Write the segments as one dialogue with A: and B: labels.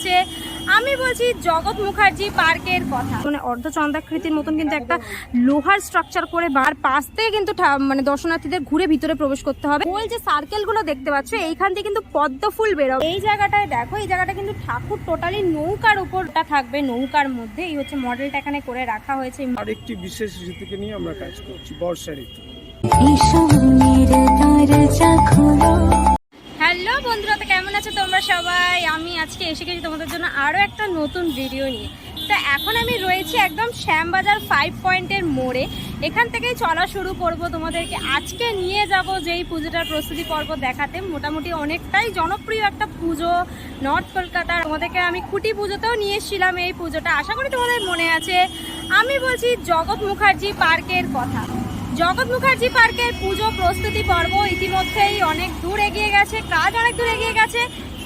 A: আছে, আমি বলছি জগৎ মুখার্জি পার্কের কথা। মানে অর্ধচন্দ্রাকৃতির মতন কিন্তু একটা লোহার স্ট্রাকচার করে বার পাশ থেকে কিন্তু মানে দর্শনার্থীদের ঘুরে ভিতরে প্রবেশ করতে হবে। ওই যে সার্কেল গুলো দেখতে পাচ্ছ এইখান থেকে কিন্তু পদ্ম ফুল বেরোবে। এই জায়গাটায় দেখো, এই জায়গাটা কিন্তু ঠাকুর টোটালি নৌকার উপরটা থাকবে, নৌকার মধ্যে। এই হচ্ছে মডেলটা এখানে করে রাখা হয়েছে।
B: আরেকটি বিশেষ ঋতুকে নিয়ে আমরা কাজ করছি, বর্ষা ঋতু।
A: হ্যালো বন্ধুরা, তো কেমন আছো তোমরা সবাই? আমি আজকে এসে গেছি তোমাদের জন্য আরও একটা নতুন ভিডিও নিয়ে। তো এখন আমি রয়েছি একদম শ্যামবাজার 5 পয়েন্টের মোড়ে। এখান থেকেই চলা শুরু করব। তোমাদেরকে আজকে নিয়ে যাব যেই পুজোটার প্রস্তুতি পর্ব দেখাতে। মোটামুটি অনেকটাই জনপ্রিয় একটা পুজো নর্থ কলকাতার। তোমাদেরকে আমি খুঁটি পুজোতেও নিয়ে এসেছিলাম এই পুজোটা, আশা করি তোমাদের মনে আছে। আমি বলছি জগৎ মুখার্জি পার্কের কথা। জগৎ মুখার্জি পার্কের পুজো প্রস্তুতি পর্ব ইতিমধ্যেই অনেক দূর এগিয়ে গেছে, কাজ অনেক দূর এগিয়ে গেছে।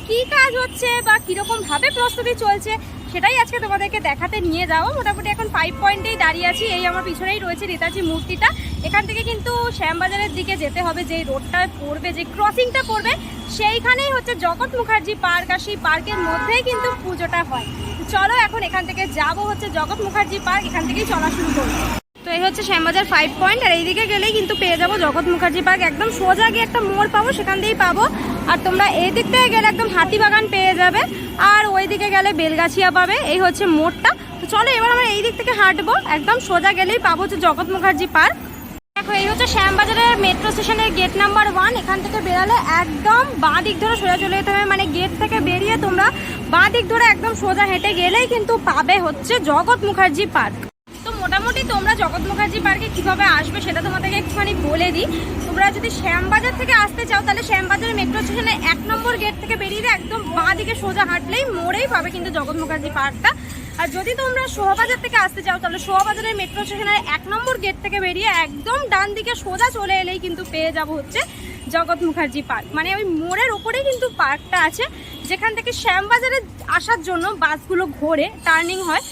A: কি কাজ হচ্ছে বা কিরকম ভাবে প্রস্তুতি চলছে সেটাই আজকে তোমাদেরকে দেখাতে নিয়ে যাবো। মোটামুটি এখন 5 পয়েন্টেই দাঁড়িয়ে আছি। এই আমার পিছনেই রয়েছে নেতাজি মূর্তিটা। এখান থেকে কিন্তু শ্যামবাজারের দিকে যেতে হবে, যেই রোডটা পড়বে, যে ক্রসিংটা পড়বে, সেইখানেই হচ্ছে জগৎ মুখার্জি পার্ক। আর সেই পার্কের মধ্যেই কিন্তু পুজোটা হয়। চলো এখন এখান থেকে যাব হচ্ছে জগৎ মুখার্জি পার্ক, এখান থেকেই চলা শুরু করবো। তো এই হচ্ছে শ্যামবাজার 5 পয়েন্ট, আর এইদিকে গেলেই কিন্তু পেয়ে যাবো জগৎ মুখার্জি পার্ক। একদম সোজা গিয়ে একটা মোড় পাবো, সেখান দিয়েই পাবো। আর তোমরা এই দিক থেকে গেলে একদম হাতিবাগান পেয়ে যাবে, আর ওই দিকে গেলে বেলগাছিয়া পাবে। এই হচ্ছে মোড়টা। তো চলো এবার আমরা এই দিক থেকে হাঁটবো, একদম সোজা গেলেই পাবো হচ্ছে জগৎ মুখার্জি পার্ক। দেখো এই হচ্ছে শ্যামবাজারের মেট্রো স্টেশনের গেট নাম্বার 1। এখান থেকে বেরালে একদম বাঁ দিক ধরে সোজা চলে যেতে হবে। মানে গেট থেকে বেরিয়ে তোমরা বাঁ দিক ধরে একদম সোজা হেঁটে গেলেই কিন্তু পাবে হচ্ছে জগৎ মুখার্জি পার্ক। মোটামুটি তোমরা জগৎ মুখার্জি পার্কে কিভাবে আসবে সেটা তোমাদেরকে একটুখানি বলে দিই। তোমরা যদি শ্যামবাজার থেকে আসতে চাও তাহলে শ্যামবাজারের মেট্রো স্টেশনে 1 নম্বর গেট থেকে বেরিয়ে একদম বাঁ দিকে সোজা হাঁটলেই মোড়েই পাবে কিন্তু জগৎ মুখার্জি পার্কটা। আর যদি তোমরা শোভাবাজার থেকে আসতে চাও তাহলে শোভাবাজারের মেট্রো স্টেশনের 1 নম্বর গেট থেকে বেরিয়ে একদম ডান দিকে সোজা চলে এলেই কিন্তু পেয়ে যাবো হচ্ছে জগৎ মুখার্জি পার্ক। মানে ওই মোড়ের ওপরেই কিন্তু পার্কটা আছে, যেখান থেকে শ্যামবাজারে আসার জন্য বাসগুলো ঘোরে, টার্নিং হয়,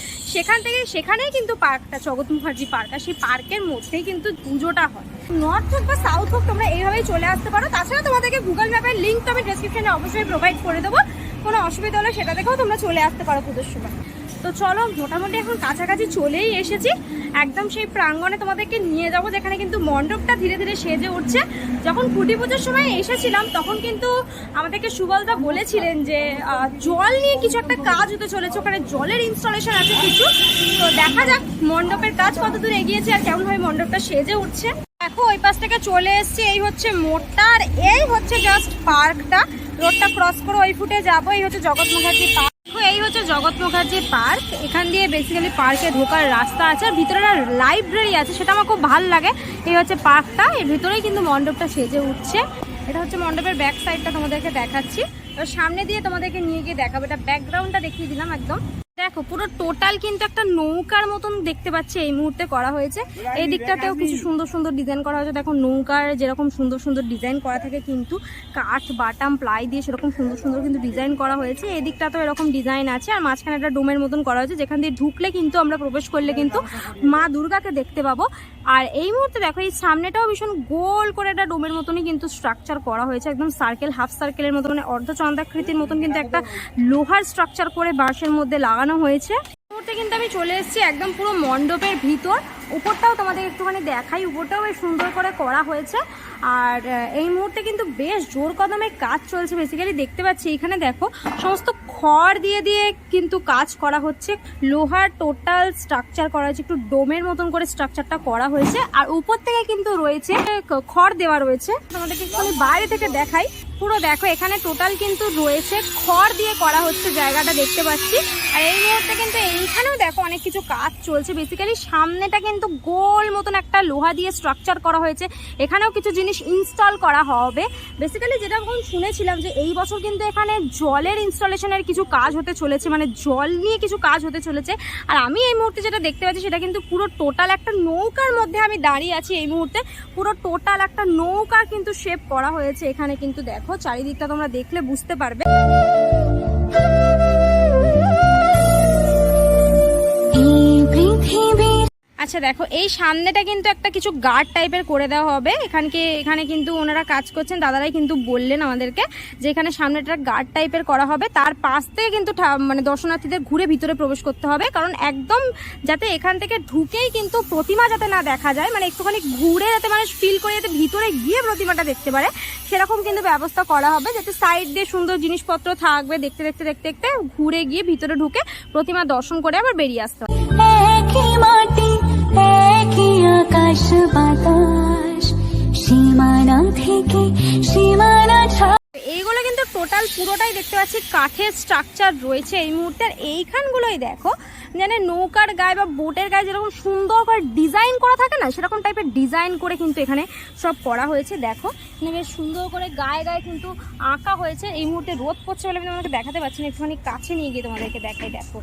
A: সেখানেই কিন্তু পার্কটা জগৎ মুখার্জি পার্ক। আর সেই পার্কের মধ্যেই কিন্তু পুজোটা হয়। নর্থ হোক বা সাউথ হোক তোমরা এইভাবেই চলে আসতে পারো। তাছাড়া তোমাদেরকে গুগল ম্যাপের লিঙ্ক তো আমি ডেসক্রিপশনে অবশ্যই প্রোভাইড করে দেবো। কোনো অসুবিধা হলে সেটা দেখেও তোমরা চলে আসতে পারো পুজোর সময়। তো চলো মোটামুটি এখন কাছাকাছি চলেই এসেছি। একদম সেই প্রাঙ্গণে তোমাদেরকে নিয়ে যাবো, যেখানে কিন্তু মণ্ডপটা ধীরে ধীরে সেজে উঠছে। যখন খুঁটি পুজোর সময় এসেছিলাম তখন কিন্তু আমাদেরকে সুবলদা বলেছিলেন যে জল নিয়ে কিছু একটা কাজ হতে চলেছে, ওখানে জলের ইনস্টলেশন আছে কিছু। তো দেখা যাক মণ্ডপের কাজ কতদূর এগিয়েছে আর কেমনভাবে মণ্ডপটা সেজে উঠছে। দেখো ওই পাশ থেকে চলে এসছি, এই হচ্ছে মোড়টা, আর এই হচ্ছে জাস্ট পার্কটা। রোডটা ক্রস করে ওই ফুটে যাবো। এই হচ্ছে জগৎ মুখার্জি পার্ক। এই হচ্ছে জগৎ মুখার্জি পার্ক। এখান দিয়ে বেসিক্যালি পার্কে ঢোকার রাস্তা আছে, আর ভিতরে একটা লাইব্রেরি আছে, সেটা আমার খুব ভালো লাগে। এই হচ্ছে পার্কটা, এর ভিতরেই কিন্তু মণ্ডপটা সেজে উঠছে। এটা হচ্ছে মণ্ডপের ব্যাক সাইডটা তোমাদেরকে দেখাচ্ছি। এবার সামনে দিয়ে তোমাদেরকে নিয়ে গিয়ে দেখাবো। এটা ব্যাকগ্রাউন্ডটা দেখিয়ে দিলাম একদম। দেখো পুরো টোটাল কিন্তু একটা নৌকার মতন দেখতে পাচ্ছি এই মুহূর্তে করা হয়েছে। এই দিকটাতেও কিছু সুন্দর সুন্দর ডিজাইন করা হয়েছে। দেখো নৌকার যেরকম সুন্দর সুন্দর ডিজাইন করা থাকে কিন্তু কাঠ বাটাম প্লাই দিয়ে সেরকম সুন্দর সুন্দর কিন্তু ডিজাইন করা হয়েছে। এই দিকটাতেও এরকম ডিজাইন আছে, আর মাঝখানে একটা ডোমের মতন করা হয়েছে, যেখান দিয়ে ঢুকলে কিন্তু আমরা প্রবেশ করলে কিন্তু মা দুর্গাকে দেখতে পাবো। আর এই মুহূর্তে দেখো এই সামনেটাও ভীষণ গোল করে একটা ডোমের মতনই কিন্তু স্ট্রাকচার করা হয়েছে, একদম সার্কেল হাফ সার্কেলের মতো, মানে অর্ধচন্দ্রাকৃতির মতন কিন্তু একটা লোহার স্ট্রাকচার করে বাঁশের মধ্যে লাগানো হয়েছে। মুহূর্তে কিন্তু আমি চলে এসেছি একদম পুরো মণ্ডপের ভিতর। উপরটাও তোমাদের একটুখানি দেখাই, উপরটাও বেশ সুন্দর করে করা হয়েছে। আর এই মুহূর্তে কিন্তু বেশ জোর কদমে কাজ চলছে। বেসিক্যালি দেখতে পাচ্ছি এখানে দেখো সমস্ত খড় দিয়ে দিয়ে কিন্তু কাজ করা হচ্ছে। লোহার টোটাল স্ট্রাকচার করা হয়েছে, একটু ডোমের মতন করে স্ট্রাকচারটা করা হয়েছে। আর উপর থেকে কিন্তু রয়েছে খড় দেওয়া রয়েছে। তোমাদেরকে একটুখানি বাইরে থেকে দেখাই। পুরো দেখো এখানে টোটাল কিন্তু রয়েছে খড় দিয়ে করা হচ্ছে, জায়গাটা দেখতে পাচ্ছি। আর এই মুহূর্তে কিন্তু এইখানেও দেখো অনেক কিছু কাজ চলছে। বেসিক্যালি সামনেটা কিন্তু গোল মতন একটা লোহা দিয়ে স্ট্রাকচার করা হয়েছে, এখানেও কিছু জিনিস ইনস্টল করা হবে। বেসিক্যালি যেটা এখন শুনেছিলাম যে এই বছর কিন্তু এখানে জলের ইনস্টলেশনের কিছু কাজ হতে চলেছে, মানে জল নিয়ে কিছু কাজ হতে চলেছে। আর আমি এই মুহূর্তে যেটা দেখতে পাচ্ছি সেটা কিন্তু পুরো টোটাল একটা নৌকার মধ্যে আমি দাঁড়িয়ে আছি। এই মুহূর্তে পুরো টোটাল একটা নৌকা কিন্তু শেপ করা হয়েছে এখানে। কিন্তু দেখো চারিদিকটা তোমরা দেখলে বুঝতে পারবে। আচ্ছা দেখো, এই সামনেটা কিন্তু একটা কিছু গার্ড টাইপের করে দেওয়া হবে। এখানে কিন্তু ওনারা কাজ করছেন, দাদারাই কিন্তু বললেন আমাদেরকে যে এখানে সামনেটা গার্ড টাইপের করা হবে। তার পাশ থেকে কিন্তু মানে দর্শনার্থীদের ঘুরে ভিতরে প্রবেশ করতে হবে, কারণ একদম যাতে এখান থেকে ঢুকেই কিন্তু প্রতিমা যাতে না দেখা যায়, মানে একটুখানি ঘুরে যাতে মানুষ ফিল করে যাতে ভিতরে গিয়ে প্রতিমাটা দেখতে পারে, সেরকম কিন্তু ব্যবস্থা করা হবে। যাতে সাইড দিয়ে সুন্দর জিনিসপত্র থাকবে, দেখতে দেখতে দেখতে দেখতে ঘুরে গিয়ে ভিতরে ঢুকে প্রতিমা দর্শন করে আবার বেরিয়ে আসতে হবে।
C: একই মাটি একই আকাশ বাতাস, সীমানা থেকে সীমানা
A: এইগুলো কিন্তু টোটাল পুরোটাই দেখতে পাচ্ছি কাঠের স্ট্রাকচার রয়েছে এই মুহূর্তে। আর এইখানগুলোই দেখো, মানে নৌকার গায়ে বা বোটের গায়ে যেরকম সুন্দর করে ডিজাইন করা থাকে না, সেরকম টাইপের ডিজাইন করে কিন্তু এখানে সব করা হয়েছে। দেখো এখানে বেশ সুন্দর করে গায়ে গায়ে কিন্তু আঁকা হয়েছে। এই মুহূর্তে রোদ পড়ছে বলে আমি তোমাকে দেখাতে পারছি না, একটুখানি কাছে নিয়ে গিয়ে তোমাদেরকে দেখাই। দেখো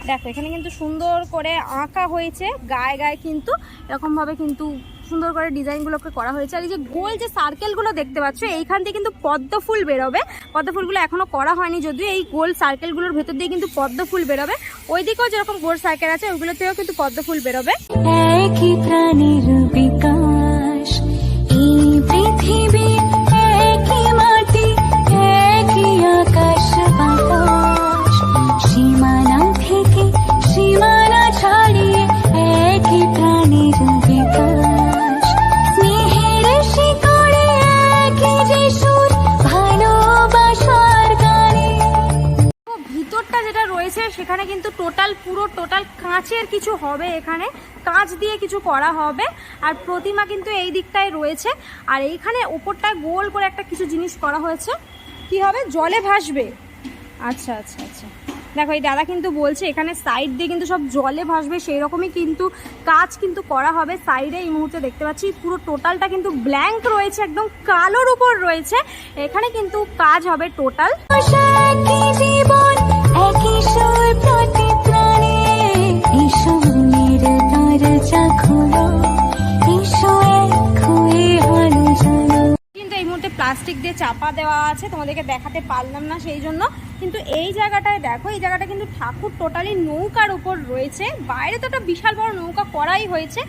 A: দেখো এখানে কিন্তু সুন্দর করে আঁকা হয়েছে, গায়ে গায়ে কিন্তু এরকমভাবে কিন্তু সুন্দর করে ডিজাইনগুলোকে করা হয়েছে। আর এই যে গোল যে সার্কেলগুলো দেখতে পাচ্ছ, এইখান থেকে কিন্তু পদ্ম ফুল বেরোবে। পদ্ম ফুলগুলো এখনো করা হয়নি যদিও, এই গোল সার্কেলগুলোর ভেতর দিয়ে কিন্তু পদ্ম ফুল বেরোবে। ওইদিকেও যেরকম গোল সার্কেল আছে ওইগুলো থেকেও কিন্তু পদ্ম ফুল বেরোবে।
C: একই প্রাণীর বিকাশ, এই পৃথিবী একই মাটি একই আকাশ বাতাস, সীমানা থেকে সীমানা ছাড়িয়ে একই প্রাণীর বিকাশ, স্নেহের শিকড়ে একই যে সুর ভালোবাসার গানে।
A: ভিতরটা যেটা রয়েছে সেখানে কিন্তু পুরো টোটাল কাঁচের কিছু হবে, এখানে কাঁচ দিয়ে কিছু করা হবে। আর প্রতিমা কিন্তু এই দিকটায় রয়েছে, আর এইখানে ওপরটায় গোল করে একটা কিছু জিনিস করা হয়েছে। কি হবে? জলে ভাসবে। আচ্ছা আচ্ছা আচ্ছা, দেখো এই দাদা কিন্তু বলছে এখানে সাইড দিয়ে কিন্তু সব জলে ভাসবে, সেই রকমই কিন্তু কাজ কিন্তু করা হবে। সাইডে এই মুহূর্তে দেখতে পাচ্ছি পুরো টোটালটা কিন্তু ব্ল্যাঙ্ক রয়েছে, একদম কালোর উপর রয়েছে। এখানে কিন্তু কাজ হবে টোটাল।
C: একই জীবন একই সুর প্রতি প্রাণে, ঈশ্বরের দরজা খোলো, ঈশ্বর এক হয়ে হালো জানো।
A: কিন্তু এই মুহূর্তে প্লাস্টিক দিয়ে চাপা দেওয়া আছে, তোমাদেরকে দেখাতে পারলাম না সেই জন্য। কিন্তু এই জায়গাটায় দেখো, এই জায়গাটা কিন্তু ঠাকুর টোটালি নৌকার উপর রয়েছে। বাইরে তো একটা বিশাল বড় নৌকা করাই হয়েছে,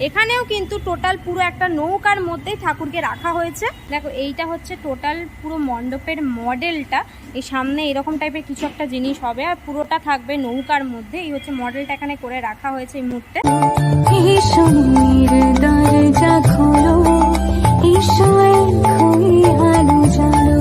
A: এখানেও কিন্তু টোটাল পুরো একটা নৌকার মধ্যেই ঠাকুরকে রাখা হয়েছে। দেখো এইটা হচ্ছে টোটাল পুরো মণ্ডপের মডেলটা। এই সামনে এরকম টাইপের কিছু একটা জিনিস হবে, আর পুরোটা থাকবে নৌকার মধ্যে। এই হচ্ছে মডেলটা এখানে করে রাখা হয়েছে এই মুহূর্তে।
C: ঈশ্বরের দরজা খোলো, ঈশ্বর এক হয়ে হালো জানো।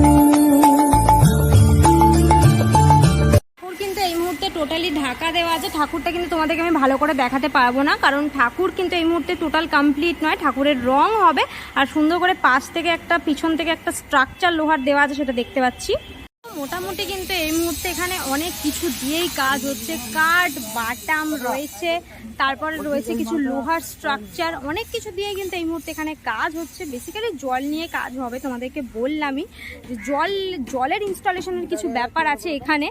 A: কিন্তু এই মুহূর্তে টোটালি ঢাকা দেওয়া আছে। ঠাকুরটা কিন্তু তোমাদেরকে আমি ভালো করে দেখাতে পারবো না, কারণ ঠাকুর কিন্তু এই মুহূর্তে টোটাল কমপ্লিট নয়। ঠাকুরের রং হবে, আর সুন্দর করে পাশ থেকে একটা পিছন থেকে একটা স্ট্রাকচার লোহার দেওয়া আছে, সেটা দেখতে পাচ্ছি। মোটামুটি কিন্তু এই মুহূর্তে এখানে অনেক কিছু দিয়েই কাজ হচ্ছে। কাঠ বাটাম রয়েছে, তারপরে রয়েছে কিছু লোহার স্ট্রাকচার, অনেক কিছু দিয়ে কিন্তু এই মুহূর্তে এখানে কাজ হচ্ছে। বেসিক্যালি জল নিয়ে কাজ হবে, তোমাদেরকে বললামই যে জলের ইনস্টলেশনের কিছু ব্যাপার আছে এখানে।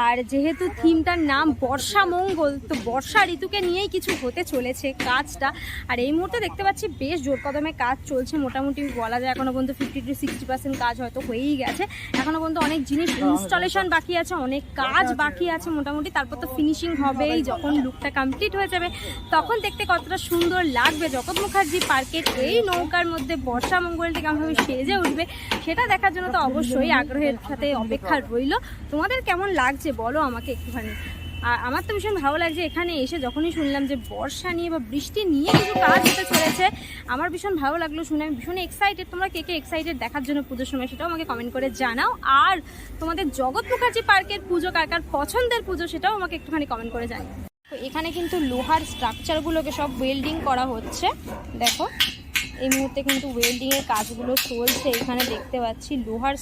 A: আর যেহেতু থিমটার নাম বর্ষা মঙ্গল, তো বর্ষা ঋতুকে নিয়েই কিছু হতে চলেছে কাজটা। আর এই মুহূর্তে দেখতে পাচ্ছি বেশ জোর কদমে কাজ চলছে। মোটামুটি বলা যায় এখনো পর্যন্ত 50 to 60% কাজ হয়তো হয়েই গেছে। এখনো পর্যন্ত অনেক জিনিস ইনস্টলেশন বাকি আছে, অনেক কাজ বাকি আছে মোটামুটি। তারপর তো ফিনিশিং হবেই, যখন লুকটা কমপ্লিট হয়ে যাবে তখন দেখতে কতটা সুন্দর লাগবে জগৎ মুখার্জি পার্কের এই নৌকার মধ্যে বর্ষা মঙ্গলটি কেমনভাবে সেজে উঠবে, সেটা দেখার জন্য তো অবশ্যই আগ্রহের সাথে অপেক্ষা রইল। তোমাদের কেমন লাগছে বলো আমাকে একটুখানি। আর আমার তো ভীষণ ভালো লাগছে এখানে এসে, যখনই শুনলাম যে বর্ষা নিয়ে বা বৃষ্টি নিয়ে কিছু কাজ হতে চলেছে, আমার ভীষণ ভালো লাগলো শুনে। আমি ভীষণ এক্সাইটেড। তোমরা কে কে এক্সাইটেড দেখার জন্য পুজোর সময়, সেটাও আমাকে কমেন্ট করে জানাও। আর তোমাদের জগৎ মুখার্জি পার্কের পুজো কার কার পছন্দের পুজো, সেটাও আমাকে একটুখানি কমেন্ট করে জানাও। তো এখানে কিন্তু লোহার স্ট্রাকচারগুলোকে সব ওয়েল্ডিং করা হচ্ছে। দেখো এই মুহূর্তে কিন্তু ওয়েল্ডিংয়ের কাজগুলো চলছে। এখানে দেখতে পাচ্ছি লোহার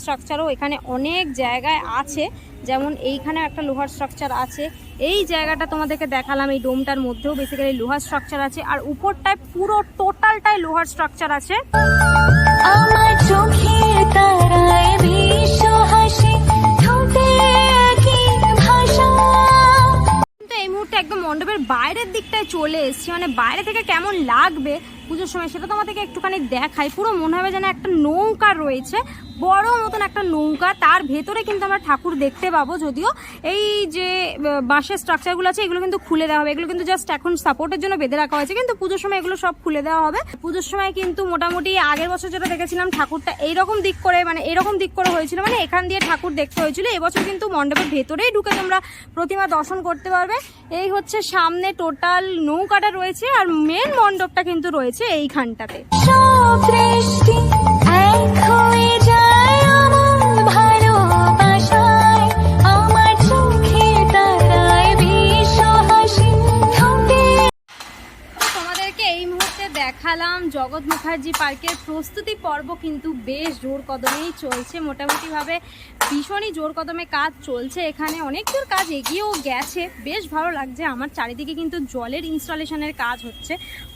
A: স্ট্রাকচারও এখানে অনেক জায়গায় আছে, যেমন এইখানে একটা লোহার স্ট্রাকচার আছে। এই জায়গাটা তোমাদেরকে দেখালাম, এই ডোমটার মধ্যেও বেসিক্যালি লোহার স্ট্রাকচার আছে, আর উপরটায় পুরো টোটালটাই লোহার স্ট্রাকচার আছে।
C: আমার চোখে তারায় বিশ্ব হাসি, ঠোঁটে কি ভাষা।
A: এই মুহূর্তে একদম মণ্ডপের বাইরের দিকটায় চলে এসেছি, মানে বাইরে থেকে কেমন লাগবে পুজোর সময়, সেটা তোমাদেরকে একটুখানি দেখাই। পুরো মনে হবে যেন একটা নৌকা রয়েছে, বড় মতন একটা নৌকা, তার ভেতরে কিন্তু আমরা ঠাকুর দেখতে পাবো। যদিও এই যে বাঁশের স্ট্রাকচারগুলো আছে এগুলো কিন্তু খুলে দেওয়া হবে, এগুলো কিন্তু জাস্ট এখন সাপোর্টের জন্য বেঁধে রাখা হয়েছে, কিন্তু পুজোর সময় এগুলো সব খুলে দেওয়া হবে। পুজোর সময় কিন্তু মোটামুটি আগের বছর যেটা দেখেছিলাম ঠাকুরটা এইরকম দিক করে, মানে এরকম দিক করে হয়েছিল, মানে এখান দিয়ে ঠাকুর দেখতে হয়েছিল। এবছর কিন্তু মণ্ডপের ভেতরেই ঢুকে তোমরা প্রতিমা দর্শন করতে পারবে। এই হচ্ছে সামনে টোটাল নৌকাটা রয়েছে, আর মেন মণ্ডপটা কিন্তু রয়েছে এইখানটাতে।
C: সব দৃষ্টি এক হয়ে যায় আমার ভালোবাসায়, আমার চোখে তারায় বিশ্ব হাসি ঢোকে।
A: তোমাদেরকে এই মুহূর্তে দেখালাম জগৎ মুখার্জি পার্কের প্রস্তুতি পর্ব কিন্তু বেশ জোর কদমেই চলছে। মোটামুটিভাবে ভীষণই জোর কদমে কাজ চলছে, এখানে অনেক দূর কাজ এগিয়েও গেছে, বেশ ভালো লাগছে। আমার চারিদিকে কিন্তু জলের ইনস্টলেশনের কাজ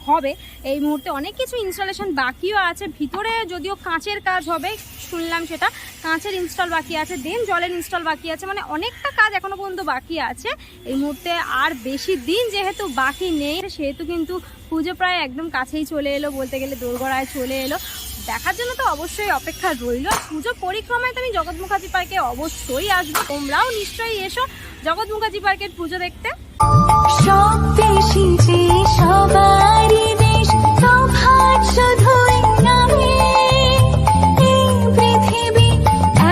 A: হবে এই মুহূর্তে, অনেক কিছু ইনস্টলেশন বাকিও আছে। ভিতরে যদিও কাঁচের কাজ হবে শুনলাম, সেটা কাঁচের ইনস্টল বাকি আছে, দেন জলের ইনস্টল বাকি আছে, মানে অনেকটা কাজ এখনো পর্যন্ত বাকি আছে এই মুহূর্তে। আর বেশি দিন যেহেতু বাকি নেই, সেহেতু কিন্তু পুজো প্রায় একদম কাছেই চলে এলো, বলতে গেলে দোরগোড়ায় চলে এলো। দেখার জন্য তো অবশ্যই অপেক্ষা রইল। পুজো পরিক্রমায় তো আমি জগৎ মুখার্জি পার্কে অবশ্যই আসবো, তোমরাও নিশ্চয়ই এসো জগৎ মুখার্জি পার্কের পুজো দেখতে।
C: সব দেশি যে সবারই দেশ, তফাৎ শুধুই নামে, এই পৃথিবী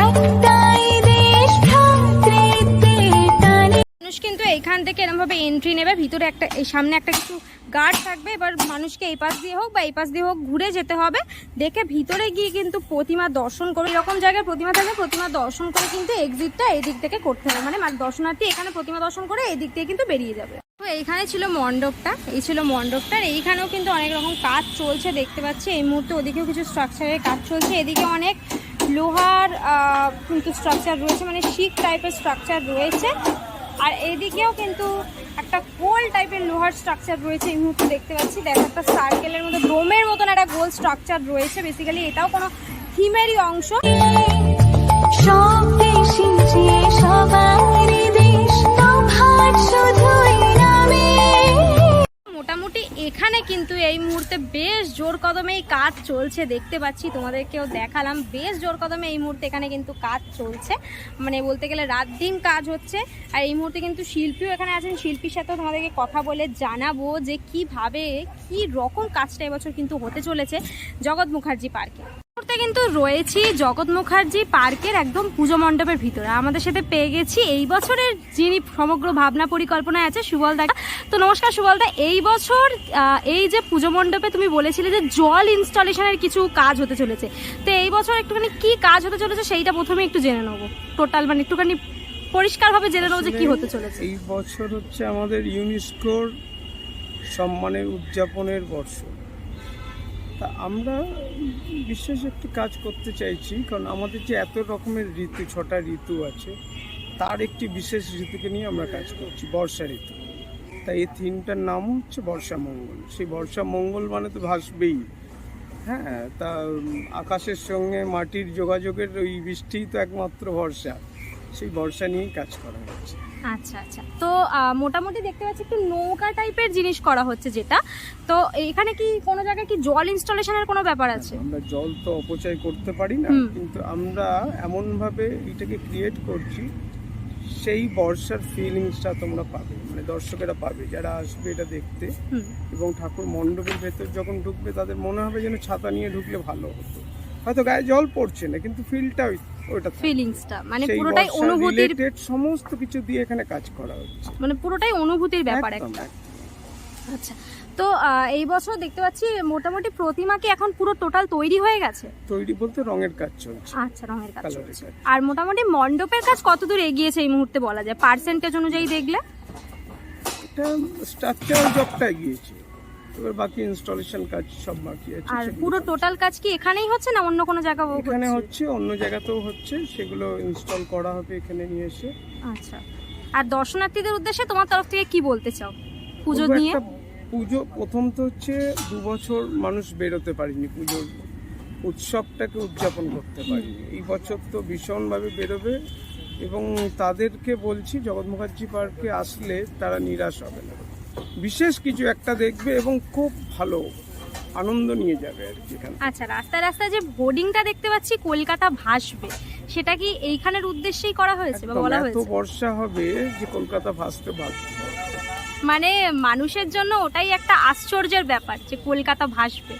C: একটাই দেশ, ভ্রাতৃত্বের টানে।
A: মানুষ কিন্তু এইখান থেকে এরকম ভাবে এন্ট্রি নেবে, ভিতরে একটা এই সামনে একটা কিছু গার্ড থাকবে, এবার মানুষকে এই পাশ দিয়ে হোক বা এই পাশ দিয়ে হোক ঘুরে যেতে হবে, দেখে ভিতরে গিয়ে কিন্তু প্রতিমা দর্শন করে, এরকম জায়গায় প্রতিমা থাকবে, প্রতিমা দর্শন করে কিন্তু এক্সিটটা এই দিক থেকে করতে হবে, মানে দর্শনার্থী এখানে প্রতিমা দর্শন করে এই দিক থেকে কিন্তু বেরিয়ে যাবে। তো এইখানে ছিল মণ্ডপটা, এই ছিল মণ্ডপটার, এইখানেও কিন্তু অনেক রকম কাজ চলছে দেখতে পাচ্ছি এই মুহূর্তে। ওদিকেও কিছু স্ট্রাকচারের কাজ চলছে, এদিকে অনেক লোহার কিন্তু স্ট্রাকচার রয়েছে, মানে শিক টাইপের স্ট্রাকচার রয়েছে। আর এদিকেও কিন্তু একটা গোল টাইপের লোহার স্ট্রাকচার রয়েছে এই মুহূর্তে দেখতে পাচ্ছি। দেখো একটা সার্কেলের মধ্যে ডোমের মতন একটা গোল স্ট্রাকচার রয়েছে, বেসিক্যালি এটাও কোনো থিমেরই অংশ।
C: সব দেশি যে সবারই দেশ, তফাৎ শুধুই নামে।
A: মোটামুটি এখানে কিন্তু এই মুহূর্তে বেশ জোর কদমেই কাজ চলছে দেখতে পাচ্ছি, তোমাদেরকেও দেখালাম বেশ জোর কদমে এই মুহূর্তে এখানে কিন্তু কাজ চলছে, মানে বলতে গেলে রাত দিন কাজ হচ্ছে। আর এই মুহূর্তে কিন্তু শিল্পীও এখানে আছেন, শিল্পীর সাথেও তোমাদেরকে কথা বলে জানাবো যে কিভাবে কি রকম কাজটা এবছর কিন্তু হতে চলেছে জগৎ মুখার্জি পার্কে। কিন্তু রয়েছি জগৎ মুখার্জি পার্কের একদম পুজো মণ্ডপের ভিতরে। আমাদের সাথে পেয়ে গেছি এই বছরের যিনি সমগ্র ভাবনা পরিকল্পনায় আছে, সুবলদা। তো নমস্কার সুবলদা, এই বছর এই যে পুজো মণ্ডপে তুমি বলেছিলে যে জল ইনস্টলেশনের কিছু কাজ হতে চলেছে, তো এই বছর একটুখানি কি কাজ হতে চলেছে সেইটা প্রথমে একটু জেনে নেবো, টোটাল মানে একটুখানি পরিষ্কারভাবে জেনে নেবো যে কি হতে চলেছে।
B: এই বছর হচ্ছে আমাদের ইউনেস্কোর সম্মানের উদযাপনের বর্ষ, তা আমরা বিশেষ একটি কাজ করতে চাইছি, কারণ আমাদের যে এত রকমের ঋতু, 6টা ঋতু আছে, তার একটি বিশেষ ঋতুকে নিয়ে আমরা কাজ করছি, বর্ষা ঋতু। তাই এই থিমটার নাম হচ্ছে বর্ষা মঙ্গল। সেই বর্ষা মঙ্গল মানে তো ভাসবেই, হ্যাঁ, তা আকাশের সঙ্গে মাটির যোগাযোগের ওই বৃষ্টিই তো একমাত্র ভরসা, সেই ভরসা নিয়েই কাজ করা হচ্ছে।
A: আচ্ছা আচ্ছা, তো মোটামুটি দেখতে পাচ্ছি একটু নৌকা টাইপের জিনিস করা হচ্ছে যেটা, তো এখানে কি কোনো জায়গায় কি জল ইনস্টলেশনের কোনো ব্যাপার আছে?
B: আমরা জল তো অপচয় করতে পারি না, কিন্তু আমরা এমনভাবে এটাকে ক্রিয়েট করছি সেই বর্ষার ফিলিংসটা তোমরা পাবে, মানে দর্শকেরা পাবে যারা আসবে এটা দেখতে, এবং ঠাকুর মণ্ডপের ভেতর যখন ঢুকবে তাদের মনে হবে যেন ছাতা নিয়ে ঢুকলে ভালো হতো। হয়তো গায়ে জল পড়ছে না, কিন্তু ফিলটা ওইটা,
A: ফিলিংসটা মানে পুরোটাই অনুভূতির,
B: সমস্ত কিছু দিয়ে এখানে কাজ করা হচ্ছে,
A: মানে পুরোটাই অনুভূতির ব্যাপার একটা। আচ্ছা, তো এই বছর দেখতে পাচ্ছি মোটামুটি প্রতিমা কি এখন পুরো টোটাল তৈরি হয়ে গেছে?
B: তৈরি বলতে রঙের কাজ চলছে।
A: আচ্ছা, রঙের কাজ চলছে। আর মোটামুটি মণ্ডপের কাজ কতদূর এগিয়েছে এই মুহূর্তে বলা যায় পার্সেন্টেজ অনুযায়ী দেখলে?
B: এটা স্ট্রাকচারাল জবটা এগিয়েছে, এবার বাকি ইনস্টলেশন কাজ সব বাকি আছে।
A: আর পুরো টোটাল কাজ কি এখানেই হচ্ছে না অন্য কোনো জায়গায় হচ্ছে?
B: এখানে হচ্ছে, অন্য জায়গাতেও হচ্ছে, সেগুলো ইনস্টল করা হবে এখানে নিয়ে এসে।
A: আচ্ছা, আর দর্শনার্থীদের উদ্দেশ্যে তোমার তরফ থেকে কি বলতে চাও পুজো নিয়ে?
B: পুজো প্রথম তো হচ্ছে 2 বছর মানুষ বেরোতে পারিনি, পুজোর উৎসবটাকে উদযাপন করতে পারিনি, এই বছর তো ভীষণভাবে বেরোবে, এবং তাদেরকে বলছি জগৎ মুখার্জি পার্কে আসলে তারা নিরাশ হবে না, বিশেষ কিছু একটা দেখবে এবং খুব ভালো আনন্দ নিয়ে যাবে আর কি এখানে।
A: আচ্ছা, রাস্তায় রাস্তায় যে বোর্ডিংটা দেখতে পাচ্ছি কলকাতা ভাসবে, সেটা কি এইখানের উদ্দেশ্যেই করা হয়েছে বা বলা
B: এত
A: হয়েছে?
B: বর্ষা হবে যে কলকাতা ভাসতে বাধ্য।
A: মানে মানুষের জন্য ওটাই একটা আশ্চর্যের ব্যাপার যে কলকাতা ভাসবে।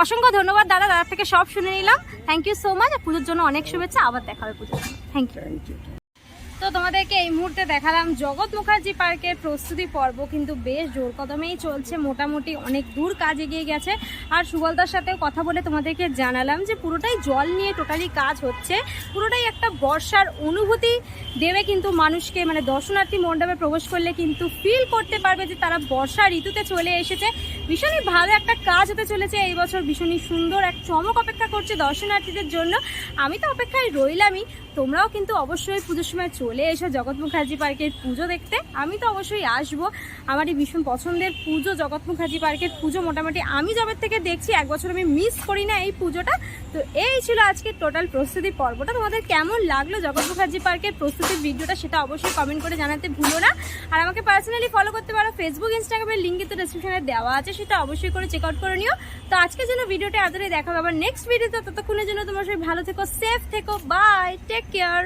A: অসংখ্য ধন্যবাদ দাদা, দাদা থেকে সব শুনে নিলাম। Thank you so much. পুজোর জন্য অনেক শুভেচ্ছা, আবার দেখা হবে পুজোর। Thank you.
B: Thank you.
A: তো তোমাদেরকে এই মুহূর্তে দেখালাম জগৎ মুখার্জি পার্কের প্রস্তুতি পর্ব, কিন্তু বেশ জোর কদমেই চলছে, মোটামুটি অনেক দূর কাজ এগিয়ে গেছে। আর সুবলদার সাথেও কথা বলে তোমাদেরকে জানালাম যে পুরোটাই জল নিয়ে টোটালি কাজ হচ্ছে, পুরোটাই একটা বর্ষার অনুভূতি দেবে কিন্তু মানুষকে, মানে দর্শনার্থী মণ্ডপে প্রবেশ করলে কিন্তু ফিল করতে পারবে যে তারা বর্ষা ঋতুতে চলে এসেছে। ভীষণই ভালো একটা কাজ হতে চলেছে এই বছর, ভীষণই সুন্দর এক চমক অপেক্ষা করছে দর্শনার্থীদের জন্য। আমি তো অপেক্ষায় রইলামই, তোমরাও কিন্তু অবশ্যই পুজোর সময় চলে এসো জগৎ মুখার্জি পার্কের পুজো দেখতে। আমি তো অবশ্যই আসবো, আমারই ভীষণ পছন্দের পুজো জগৎ মুখার্জি পার্কের পুজো। মোটামুটি আমি যবে থেকে দেখছি, এক বছর আমি মিস করি না এই পুজোটা। তো এই ছিল আজকে টোটাল প্রস্তুতি পর্বটা। তোমাদের কেমন লাগলো জগৎ মুখার্জি পার্কের প্রস্তুতির ভিডিওটা সেটা অবশ্যই কমেন্ট করে জানাতে ভুলো না। আর আমাকে পার্সোনালি ফলো করতে পারো, ফেসবুক ইনস্টাগ্রামের লিঙ্ক কিন্তু ডেসক্রিপশনে দেওয়া আছে, সেটা অবশ্যই করে চেক আউট করে নিও। তো আজকের জন্য ভিডিওটা এতটাই, দেখা হবে আবার নেক্সট ভিডিওতে। ততক্ষণের জন্য তোমরা সবাই ভালো থেকো, সেফ থেকো, বাই, টেক কেয়ার।